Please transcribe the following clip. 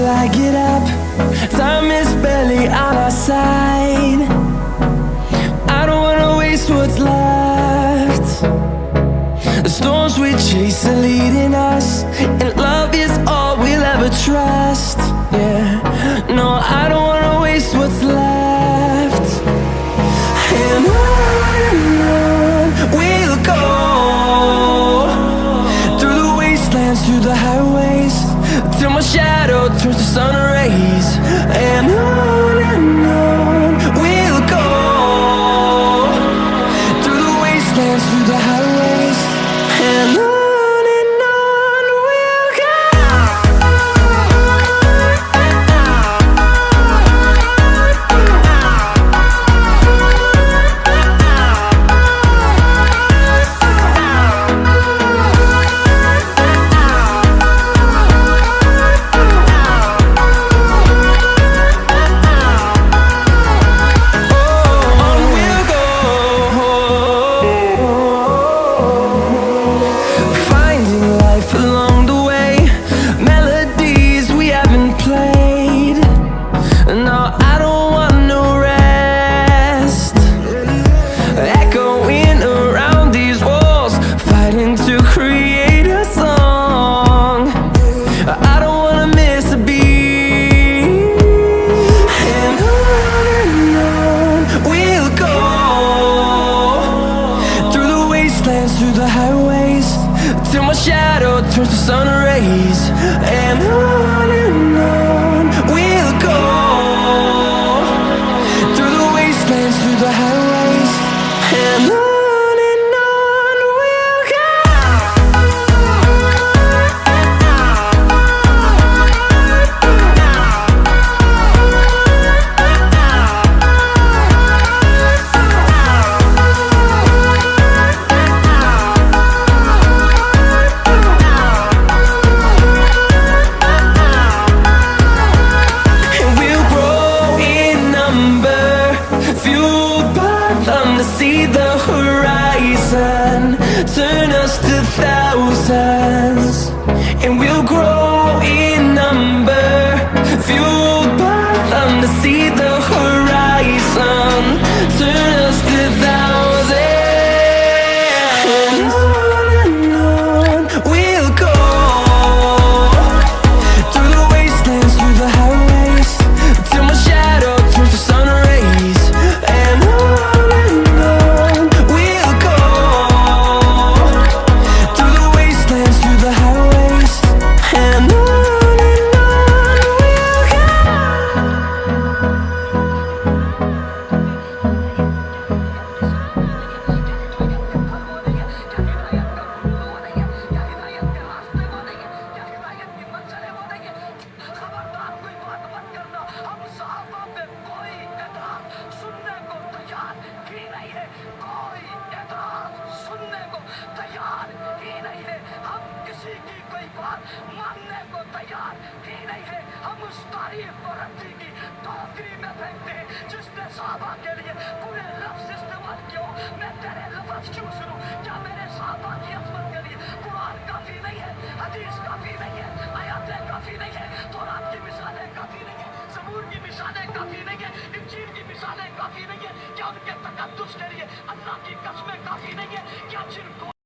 till I get up. Time is barely on our side. I don't wanna waste what's left. The storms we chase are leading us, and love is all we'll ever trust. Yeah, no, I don't wanna waste what's left. And on we'll go, through the wastelands, through the highways, till my shadow turns to sun rays. And on we'll go, through the wastelands, through the highways, and on we'll go. Along the way, melodies we haven't played. No, I don't want no rest. Echoing around these walls, fighting to create a song. I don't wanna miss a beat. And on we'll go, through the wastelands, through the highways, till my shadow turns to sun rays. And on we'll go, through the wastelands, through the highways, and on we'll go. See the horizon turn us to thousands, and we'll grow in number, fueled by them. To see the horizon turn us to thousands, and on we'll go, through the wastelands, through the highways, till my shadow turns to sun rays. And मानने को तैयार ही नहीं है। हम उस तारीफ को रद्दी की टोकरी में फेंकते हैं जिसने साहबा के लिए पूरे लफ्ज इस्तेमाल किया। मैं तेरे लफ्ज क्यों सुनूं? क्या मेरे साहबा की अजमत के लिए कुरान काफी नहीं है, हदीस काफी नहीं है, आयतें काफी नहीं है, तौरात की मिसालें काफी नहीं है, ज़बूर की मिसालें काफी नहीं है, इंजील की मिसालें काफी नहीं है? क्या उनके तकद्दुस के लिए अल्लाह की कसमें काफी नहीं है? क्या जिनको